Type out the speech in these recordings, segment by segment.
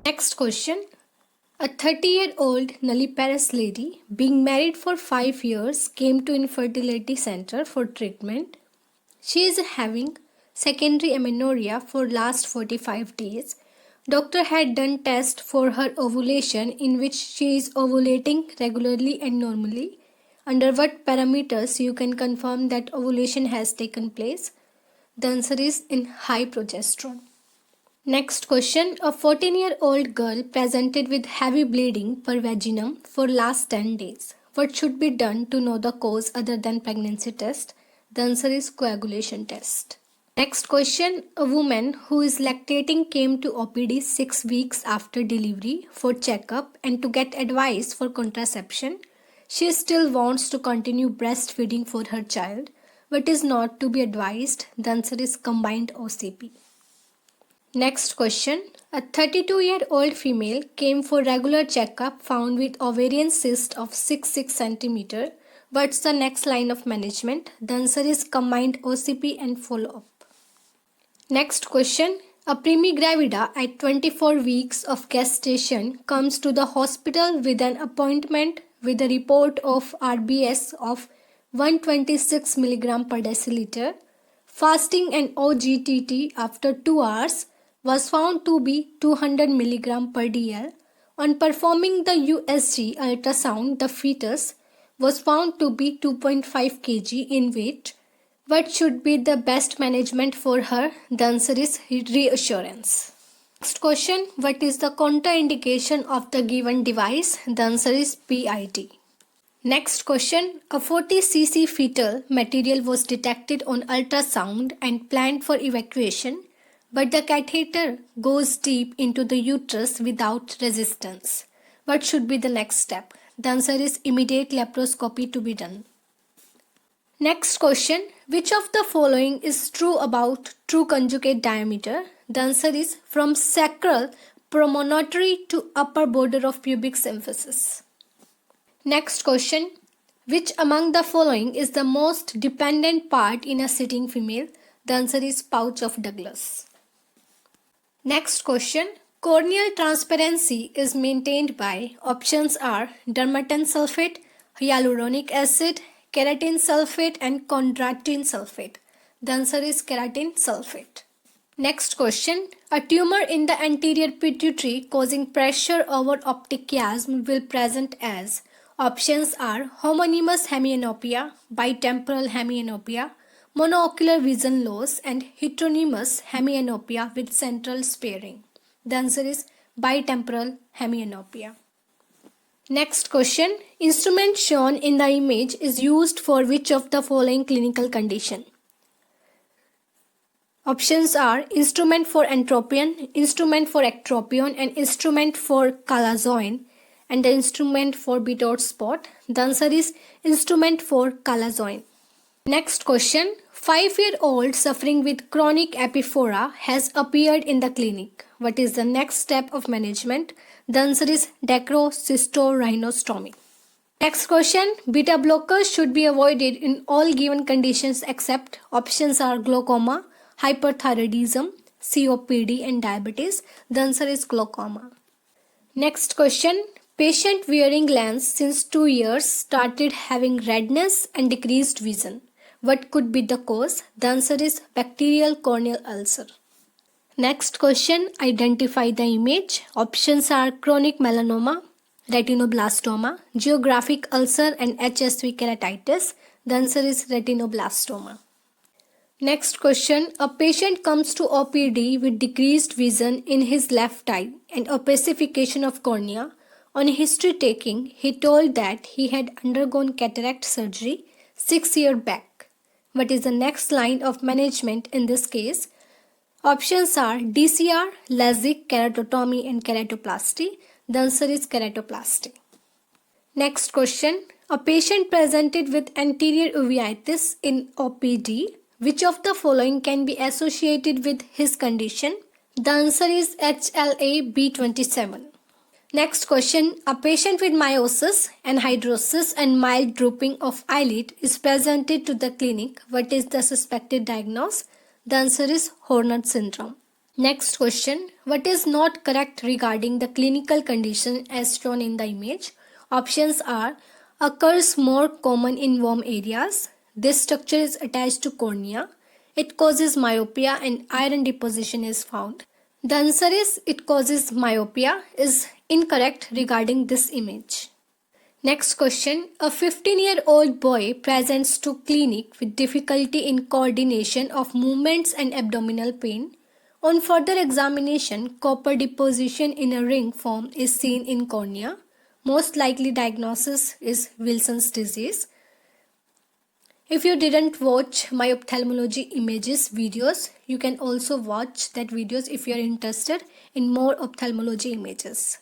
Next question. A 30-year-old nulliparous lady being married for 5 years came to infertility center for treatment. She is having secondary amenorrhea for last 45 days. Doctor had done test for her ovulation in which she is ovulating regularly and normally. Under what parameters you can confirm that ovulation has taken place? The answer is in high progesterone. Next question. A 14-year-old girl presented with heavy bleeding per vaginum for last 10 days. What should be done to know the cause other than pregnancy test? The answer is coagulation test. Next question. A woman who is lactating came to OPD 6 weeks after delivery for checkup and to get advice for contraception. She still wants to continue breastfeeding for her child. What is not to be advised? The answer is combined OCP. Next question. A 32-year-old female came for regular checkup found with ovarian cyst of 6 cm. What's the next line of management? The answer is combined OCP and follow-up. Next question. A premigravida at 24 weeks of gestation comes to the hospital with an appointment with a report of RBS of 126 mg per deciliter. Fasting and OGTT after 2 hours was found to be 200 mg per dl. On performing the USG ultrasound, the fetus was found to be 2.5 kg in weight. What should be the best management for her? The answer is reassurance. Next question. What is the contraindication of the given device? The answer is PID. Next question. A 40 cc fetal material was detected on ultrasound and planned for evacuation, but the catheter goes deep into the uterus without resistance. What should be the next step? The answer is immediate laparoscopy to be done. Next question. Which of the following is true about true conjugate diameter? The answer is from sacral promontory to upper border of pubic symphysis. Next question. Which among the following is the most dependent part in a sitting female? The answer is pouch of Douglas. Next question. Corneal transparency is maintained by options are dermatan sulfate, hyaluronic acid, keratin sulfate and chondroitin sulfate. The answer is keratin sulfate. Next question. A tumor in the anterior pituitary causing pressure over optic chiasm will present as. Options are homonymous hemianopia, bitemporal hemianopia, monoocular vision loss and heteronymous hemianopia with central sparing. The answer is bitemporal hemianopia. Next question. Instrument shown in the image is used for which of the following clinical condition? Options are instrument for entropion, instrument for ectropion and instrument for chalazoin and the instrument for Bitot spot. The answer is instrument for chalazoin. Next question. 5-year-old suffering with chronic epiphora has appeared in the clinic. What is the next step of management? The answer is dacrocystorhinostomy. Next question. Beta blockers should be avoided in all given conditions except options are glaucoma, hyperthyroidism, COPD and diabetes. The answer is glaucoma. Next question. Patient wearing lens since 2 years started having redness and decreased vision. What could be the cause? The answer is bacterial corneal ulcer. Next question. Identify the image. Options are chronic melanoma, retinoblastoma, geographic ulcer and HSV keratitis. The answer is retinoblastoma. Next question. A patient comes to OPD with decreased vision in his left eye and opacification of cornea. On history taking, he told that he had undergone cataract surgery 6 years back. What is the next line of management in this case? Options are DCR, LASIK, keratotomy and keratoplasty. The answer is keratoplasty. Next question. A patient presented with anterior uveitis in OPD. Which of the following can be associated with his condition? The answer is HLA-B27. Next question. A patient with miosis, anhidrosis and mild drooping of eyelid is presented to the clinic. What is the suspected diagnosis? The answer is Horner syndrome. Next question. What is not correct regarding the clinical condition as shown in the image? Options are occurs more common in warm areas. This structure is attached to cornea. It causes myopia and iron deposition is found. The answer is it causes myopia is incorrect regarding this image. Next question. A 15-year-old boy presents to clinic with difficulty in coordination of movements and abdominal pain. On further examination, copper deposition in a ring form is seen in cornea. Most likely diagnosis is Wilson's disease. If you didn't watch my ophthalmology images videos, you can also watch that videos if you are interested in more ophthalmology images.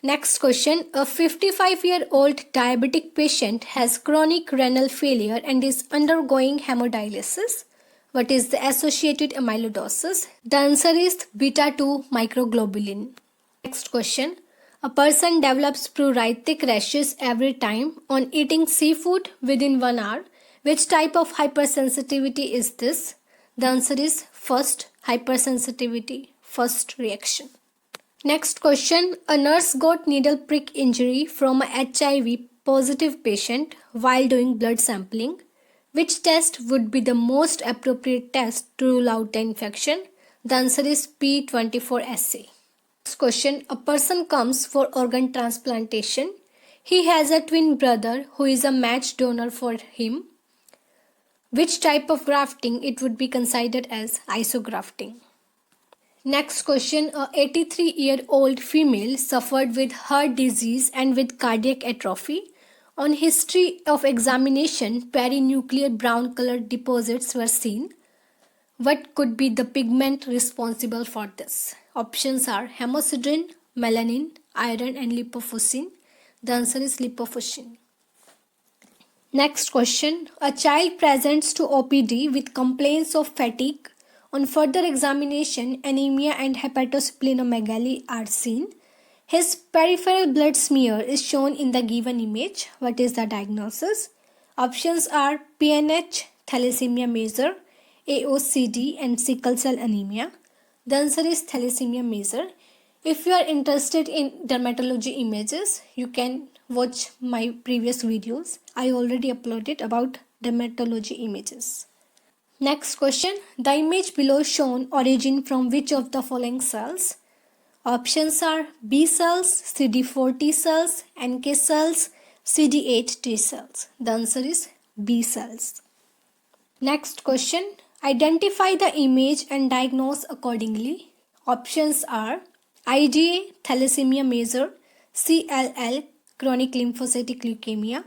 Next question. A 55-year-old diabetic patient has chronic renal failure and is undergoing hemodialysis. What is the associated amyloidosis? The answer is beta-2 microglobulin. Next question. A person develops pruritic rashes every time on eating seafood within 1 hour. Which type of hypersensitivity is this? The answer is first hypersensitivity, first reaction. Next question. A nurse got needle prick injury from a HIV positive patient while doing blood sampling. Which test would be the most appropriate test to rule out the infection? The answer is P24 assay. Next question. A person comes for organ transplantation. He has a twin brother who is a matched donor for him. Which type of grafting it would be considered as isografting? Next question. A 83-year-old female suffered with heart disease and with cardiac atrophy. On history of examination, perinuclear brown colored deposits were seen. What could be the pigment responsible for this? Options are hemosiderin, melanin, iron and lipofuscin. The answer is lipofuscin. Next question. A child presents to OPD with complaints of fatigue. On further examination, anemia and hepatosplenomegaly are seen. His peripheral blood smear is shown in the given image. What is the diagnosis? Options are PNH, thalassemia major, AOCD and sickle cell anemia. The answer is thalassemia major. If you are interested in dermatology images, you can watch my previous videos. I already uploaded about dermatology images. Next question. The image below shown origin from which of the following cells? Options are B cells, CD4 T cells, NK cells, CD8 T cells. The answer is B cells. Next question. Identify the image and diagnose accordingly. Options are IgA, thalassemia major, CLL, chronic lymphocytic leukemia,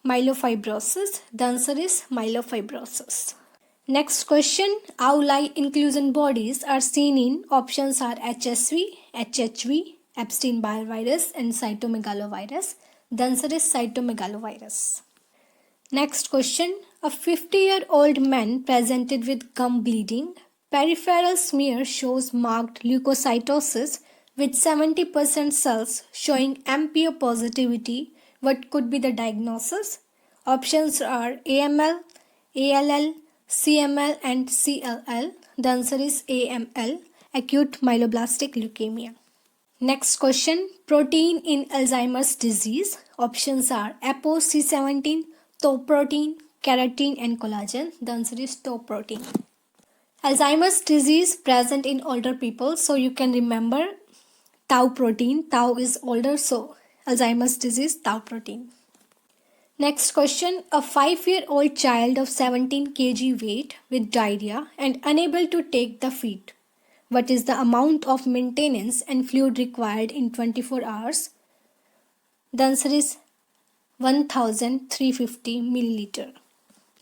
myelofibrosis. The answer is myelofibrosis. Next question. Owli inclusion bodies are seen in options are HSV, HHV, Epstein-Barr virus and cytomegalovirus. The answer is cytomegalovirus. Next question. A 50-year-old man presented with gum bleeding. Peripheral smear shows marked leukocytosis with 70% cells showing MPO positivity. What could be the diagnosis? Options are AML, ALL, CML and CLL. The answer is AML, acute myeloblastic leukemia. Next question. Protein in Alzheimer's disease. Options are ApoC17, tau protein, keratin and collagen. The answer is tau protein. Alzheimer's disease present in older people, so you can remember tau protein. Tau is older, so Alzheimer's disease, tau protein. Next question. A 5-year-old child of 17 kg weight with diarrhea and unable to take the feed. What is the amount of maintenance and fluid required in 24 hours? The answer is 1350 milliliter.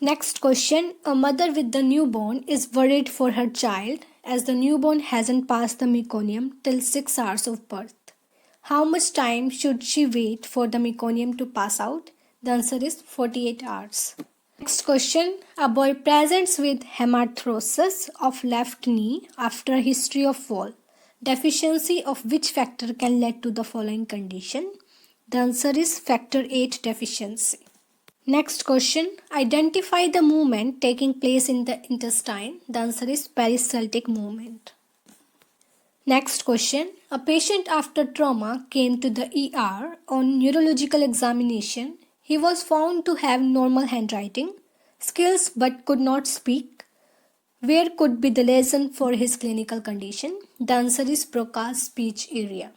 Next question. A mother with the newborn is worried for her child as the newborn hasn't passed the meconium till 6 hours of birth. How much time should she wait for the meconium to pass out? The answer is 48 hours. Next question. A boy presents with hemarthrosis of left knee after a history of fall. Deficiency of which factor can lead to the following condition? The answer is factor 8 deficiency. Next question. Identify the movement taking place in the intestine. The answer is peristaltic movement. Next question. A patient after trauma came to the ER on neurological examination. He was found to have normal handwriting skills but could not speak. Where could be the reason for his clinical condition? The answer is Broca's speech area.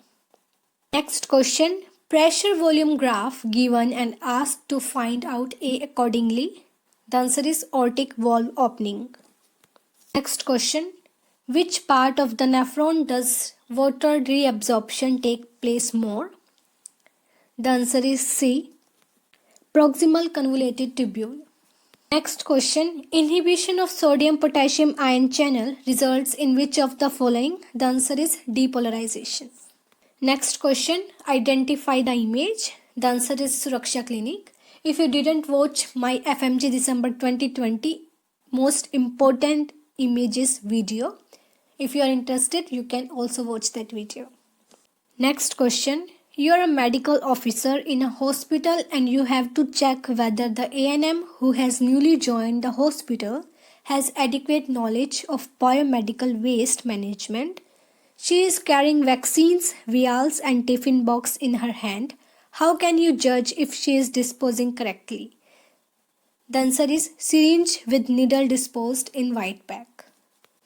Next question. Pressure volume graph given and asked to find out A accordingly. The answer is aortic valve opening. Next question. Which part of the nephron does water reabsorption take place more? The answer is C. Proximal convoluted tubule. Next question. Inhibition of sodium potassium ion channel results in which of the following? The answer is depolarization. Next question. Identify the image. The answer is Suraksha Clinic. If you didn't watch my FMG December 2020 most important images video, if you are interested, you can also watch that video. Next question. You are a medical officer in a hospital and you have to check whether the ANM who has newly joined the hospital has adequate knowledge of biomedical waste management. She is carrying vaccines, vials and tiffin box in her hand. How can you judge if she is disposing correctly? The answer is syringe with needle disposed in white bag.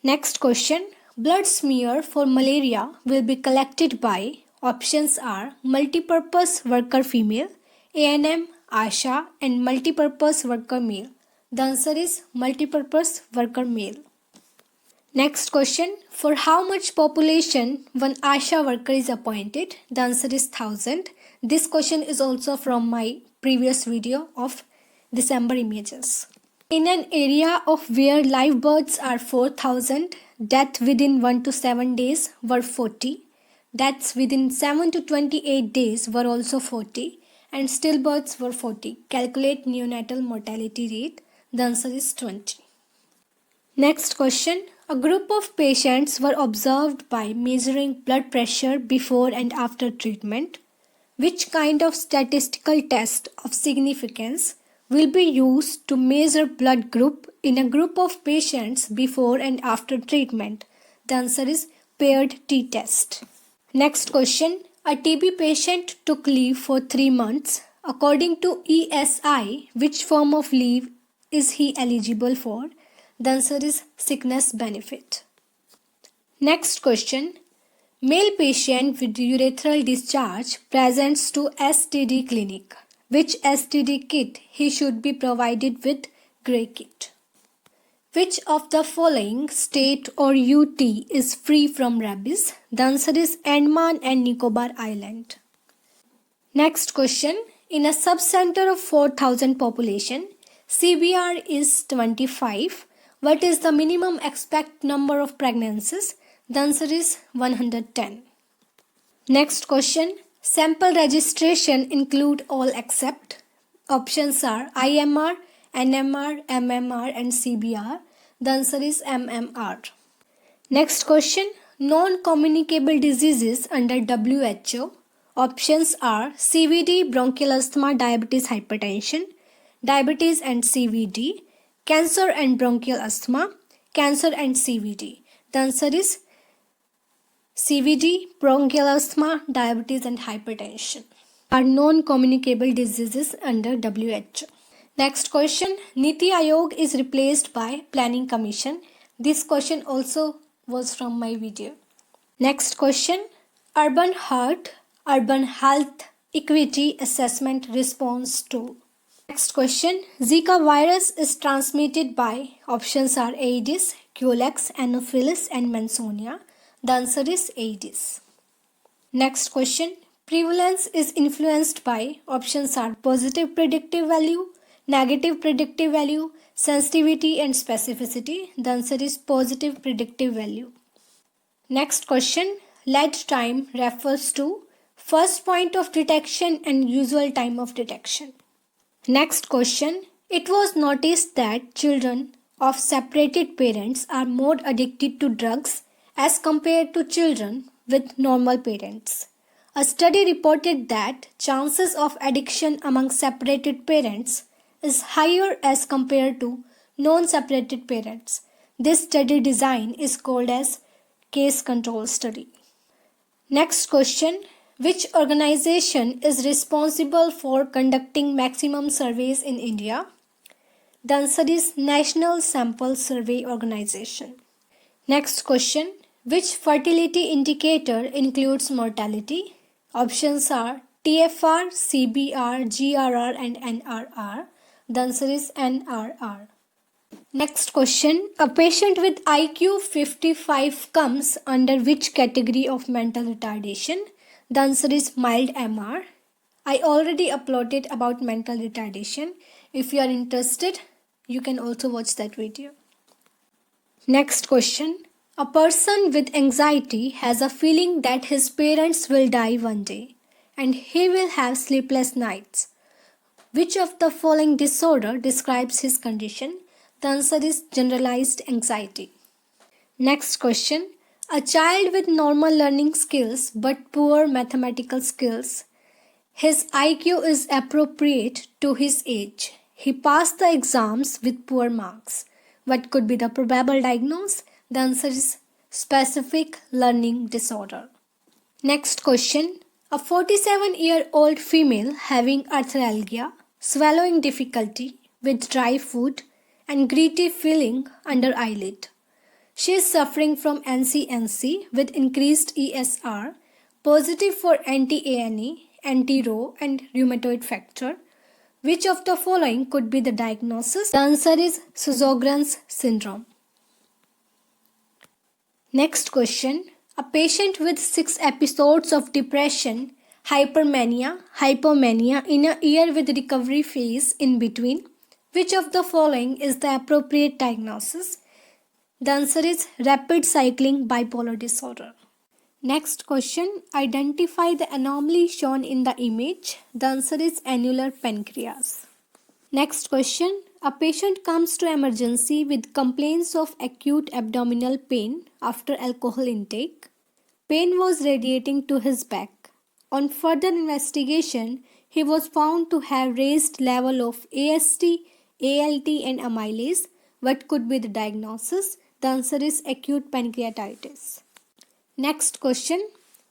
Next question. Blood smear for malaria will be collected by options are multipurpose worker female, ANM, ASHA and multipurpose worker male. The answer is multipurpose worker male. Next question. For how much population one ASHA worker is appointed? The answer is 1000. This question is also from my previous video of December images. In an area of where live births are 4000, death within 1 to 7 days were 40. Deaths within 7 to 28 days were also 40 and stillbirths were 40. Calculate neonatal mortality rate. The answer is 20. Next question. A group of patients were observed by measuring blood pressure before and after treatment. Which kind of statistical test of significance will be used to measure blood group in a group of patients before and after treatment? The answer is paired t-test. Next question. A TB patient took leave for 3 months. According to ESI, which form of leave is he eligible for? The answer is sickness benefit. Next question. Male patient with urethral discharge presents to STD clinic. Which STD kit he should be provided with? Grey kit. Which of the following state or UT is free from rabies? The answer is Andaman and Nicobar Island. Next question. In a subcenter of 4000 population, CBR is 25. What is the minimum expected number of pregnancies? The answer is 110. Next question. Sample registration include all except. Options are IMR, NMR, MMR and CBR. The answer is MMR. Next question. Non-communicable diseases under WHO. Options are CVD, bronchial asthma, diabetes, hypertension, diabetes and CVD, cancer and bronchial asthma, cancer and CVD. The answer is CVD, bronchial asthma, diabetes and hypertension are non-communicable diseases under WHO. Next question. Niti Aayog is replaced by Planning Commission. This question also was from my video. Next question. Urban Heart, Urban Health Equity Assessment Response to. Next question. Zika virus is transmitted by options are Aedes, Culex, Anopheles and Mansonia. The answer is Aedes. Next question. Prevalence is influenced by options are positive predictive value, negative predictive value, sensitivity and specificity. The answer is positive predictive value. Next question. Lead time refers to first point of detection and usual time of detection. Next question. It was noticed that children of separated parents are more addicted to drugs as compared to children with normal parents. A study reported that chances of addiction among separated parents is higher as compared to non-separated parents. This study design is called as case control study. Next question. Which organization is responsible for conducting maximum surveys in India? The answer is National Sample Survey Organization. Next question. Which fertility indicator includes mortality? Options are TFR, CBR, GRR and NRR. The answer is NRR. Next question. A patient with IQ 55 comes under which category of mental retardation? The answer is mild MR. I already uploaded about mental retardation. If you are interested, you can also watch that video. Next question. A person with anxiety has a feeling that his parents will die one day and he will have sleepless nights. Which of the following disorder describes his condition? The answer is generalized anxiety. Next question. A child with normal learning skills but poor mathematical skills. His IQ is appropriate to his age. He passed the exams with poor marks. What could be the probable diagnosis? The answer is specific learning disorder. Next question. A 47-year-old female having arthralgia, swallowing difficulty with dry food and gritty feeling under eyelid. She is suffering from NCNC with increased ESR, positive for anti-ANE, anti-Rho and rheumatoid factor. Which of the following could be the diagnosis? The answer is Sjogren's syndrome. Next question. A patient with 6 episodes of depression, hypermania, hypomania in a year with recovery phase in between. Which of the following is the appropriate diagnosis? The answer is rapid cycling bipolar disorder. Next question. Identify the anomaly shown in the image. The answer is annular pancreas. Next question. A patient comes to emergency with complaints of acute abdominal pain after alcohol intake. Pain was radiating to his back. On further investigation, he was found to have raised level of AST, ALT and amylase. What could be the diagnosis? The answer is acute pancreatitis. Next question.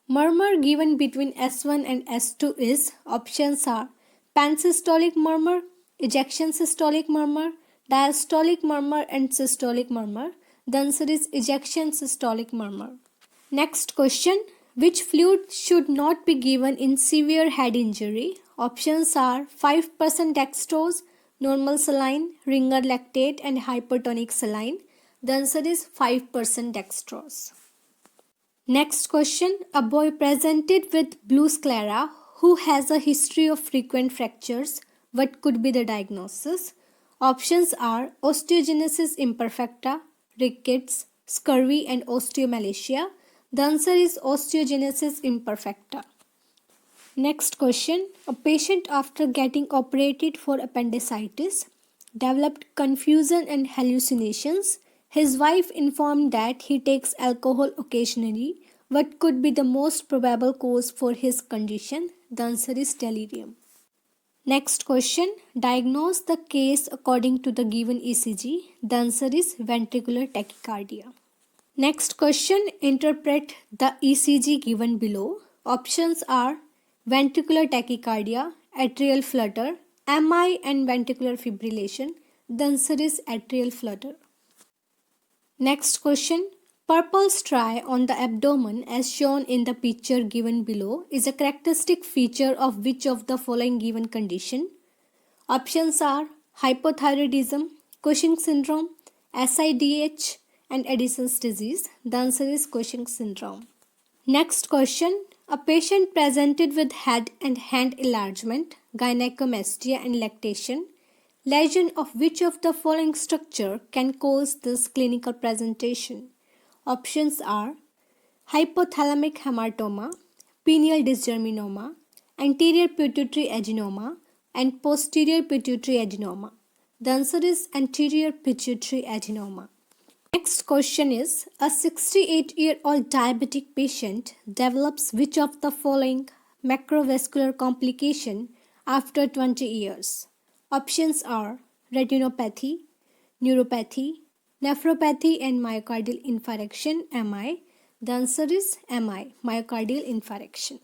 Murmur given between S1 and S2 is, options are pansystolic murmur, ejection systolic murmur, diastolic murmur and systolic murmur. The answer is ejection systolic murmur. Next question. Which fluid should not be given in severe head injury? Options are 5% dextrose, normal saline, ringer lactate and hypertonic saline. The answer is 5% dextrose. Next question. A boy presented with blue sclera who has a history of frequent fractures. What could be the diagnosis? Options are osteogenesis imperfecta, rickets, scurvy and osteomalacia. The answer is osteogenesis imperfecta. Next question. A patient after getting operated for appendicitis developed confusion and hallucinations. His wife informed that he takes alcohol occasionally. What could be the most probable cause for his condition? The answer is delirium. Next question. Diagnose the case according to the given ECG. The answer is ventricular tachycardia. Next question. Interpret the ECG given below. Options are ventricular tachycardia, atrial flutter, MI and ventricular fibrillation. The answer is atrial flutter. Next question. Purple striae on the abdomen as shown in the picture given below is a characteristic feature of which of the following given condition? Options are hypothyroidism, Cushing's syndrome, SIDH and Addison's disease. The answer is Cushing's syndrome. Next question. A patient presented with head and hand enlargement, gynecomastia and lactation. Lesion of which of the following structure can cause this clinical presentation? Options are hypothalamic hematoma, pineal dysgerminoma, anterior pituitary adenoma, and posterior pituitary adenoma. The answer is anterior pituitary adenoma. Next question is, a 68-year-old diabetic patient develops which of the following macrovascular complication after 20 years? Options are retinopathy, neuropathy, nephropathy, and myocardial infarction. MI. The answer is MI, myocardial infarction.